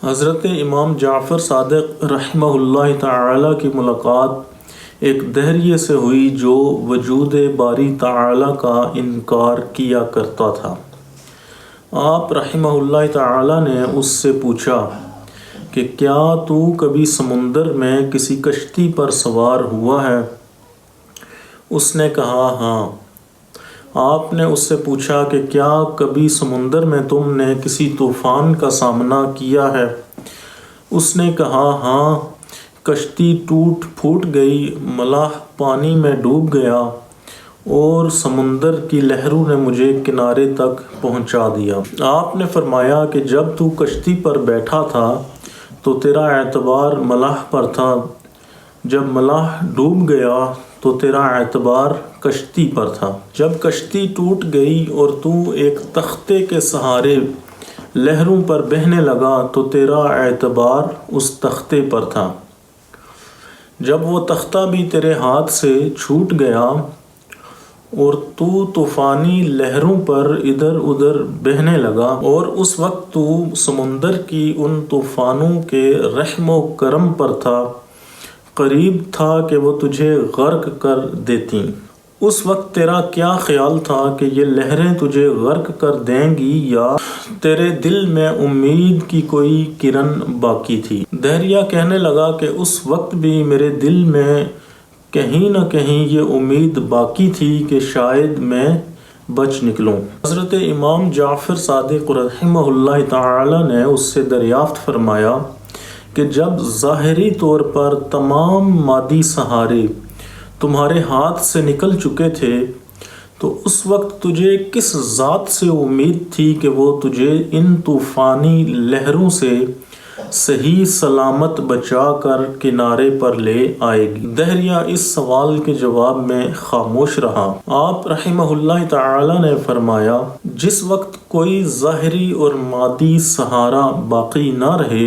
حضرت امام جعفر صادق رحمہ اللہ تعالی کی ملاقات ایک دہریے سے ہوئی جو وجود باری تعالی کا انکار کیا کرتا تھا۔ آپ رحمہ اللہ تعالی نے اس سے پوچھا کہ کیا تو کبھی سمندر میں کسی کشتی پر سوار ہوا ہے؟ اس نے کہا ہاں۔ آپ نے اس سے پوچھا کہ کیا کبھی سمندر میں تم نے کسی طوفان کا سامنا کیا ہے؟ اس نے کہا ہاں، کشتی ٹوٹ پھوٹ گئی، ملاح پانی میں ڈوب گیا اور سمندر کی لہروں نے مجھے کنارے تک پہنچا دیا۔ آپ نے فرمایا کہ جب تو کشتی پر بیٹھا تھا تو تیرا اعتبار ملاح پر تھا، جب ملاح ڈوب گیا تو تیرا اعتبار کشتی پر تھا، جب کشتی ٹوٹ گئی اور تو ایک تختے کے سہارے لہروں پر بہنے لگا تو تیرا اعتبار اس تختے پر تھا، جب وہ تختہ بھی تیرے ہاتھ سے چھوٹ گیا اور تو طوفانی لہروں پر ادھر ادھر بہنے لگا، اور اس وقت تو سمندر کی ان طوفانوں کے رحم و کرم پر تھا، قریب تھا کہ وہ تجھے غرق کر دیتیں۔ اس وقت تیرا کیا خیال تھا کہ یہ لہریں تجھے غرق کر دیں گی یا تیرے دل میں امید کی کوئی کرن باقی تھی؟ دہریہ کہنے لگا کہ اس وقت بھی میرے دل میں کہیں نہ کہیں یہ امید باقی تھی کہ شاید میں بچ نکلوں۔ حضرت امام جعفر صادق رحمہ اللہ تعالی نے اس سے دریافت فرمایا کہ جب ظاہری طور پر تمام مادی سہارے تمہارے ہاتھ سے نکل چکے تھے تو اس وقت تجھے کس ذات سے امید تھی کہ وہ تجھے ان طوفانی لہروں سے صحیح سلامت بچا کر کنارے پر لے آئے گی؟ دہریہ اس سوال کے جواب میں خاموش رہا۔ آپ رحمہ اللہ تعالی نے فرمایا جس وقت کوئی ظاہری اور مادی سہارا باقی نہ رہے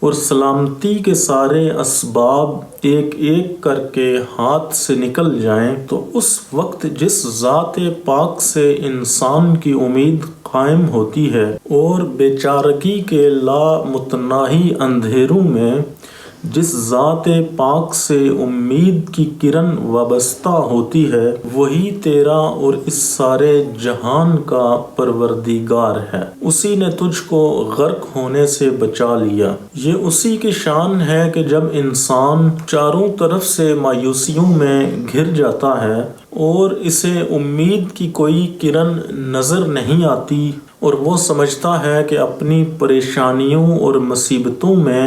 اور سلامتی کے سارے اسباب ایک ایک کر کے ہاتھ سے نکل جائیں تو اس وقت جس ذات پاک سے انسان کی امید قائم ہوتی ہے اور بیچارگی کے لامتناہی اندھیروں میں جس ذات پاک سے امید کی کرن وابستہ ہوتی ہے، وہی تیرا اور اس سارے جہان کا پروردگار ہے۔ اسی نے تجھ کو غرق ہونے سے بچا لیا۔ یہ اسی کی شان ہے کہ جب انسان چاروں طرف سے مایوسیوں میں گھر جاتا ہے اور اسے امید کی کوئی کرن نظر نہیں آتی اور وہ سمجھتا ہے کہ اپنی پریشانیوں اور مصیبتوں میں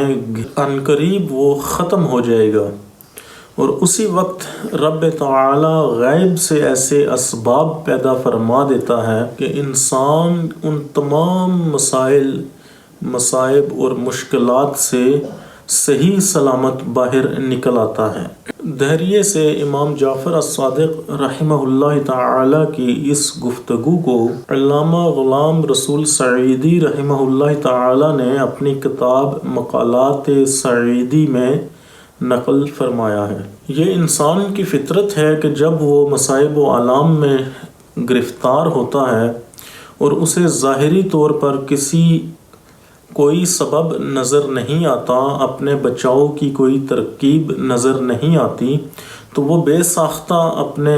عنقریب وہ ختم ہو جائے گا، اور اسی وقت رب تعالی غیب سے ایسے اسباب پیدا فرما دیتا ہے کہ انسان ان تمام مصائب اور مشکلات سے صحیح سلامت باہر نکل آتا ہے۔ دہریے سے امام جعفر الصادق رحمہ اللہ تعالی کی اس گفتگو کو علامہ غلام رسول سعیدی رحمہ اللہ تعالی نے اپنی کتاب مقالات سعیدی میں نقل فرمایا ہے۔ یہ انسان کی فطرت ہے کہ جب وہ مصائب و آلام میں گرفتار ہوتا ہے اور اسے ظاہری طور پر کوئی سبب نظر نہیں آتا، اپنے بچاؤ کی کوئی ترکیب نظر نہیں آتی، تو وہ بے ساختہ اپنے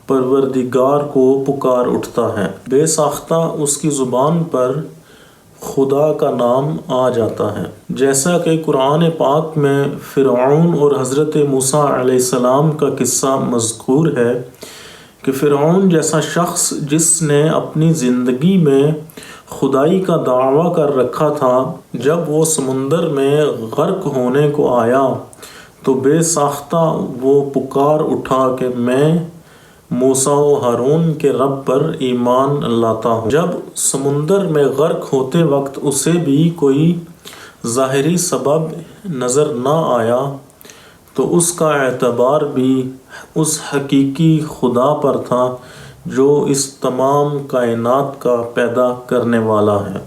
پروردگار کو پکار اٹھتا ہے۔ بے ساختہ اس کی زبان پر خدا کا نام آ جاتا ہے، جیسا کہ قرآن پاک میں فرعون اور حضرت موسیٰ علیہ السلام کا قصہ مذکور ہے کہ فرعون جیسا شخص جس نے اپنی زندگی میں خدائی کا دعویٰ کر رکھا تھا، جب وہ سمندر میں غرق ہونے کو آیا تو بے ساختہ وہ پکار اٹھا کہ میں موسیٰ و ہارون کے رب پر ایمان لاتا ہوں۔ جب سمندر میں غرق ہوتے وقت اسے بھی کوئی ظاہری سبب نظر نہ آیا تو اس کا اعتبار بھی اس حقیقی خدا پر تھا جو اس تمام کائنات کا پیدا کرنے والا ہے۔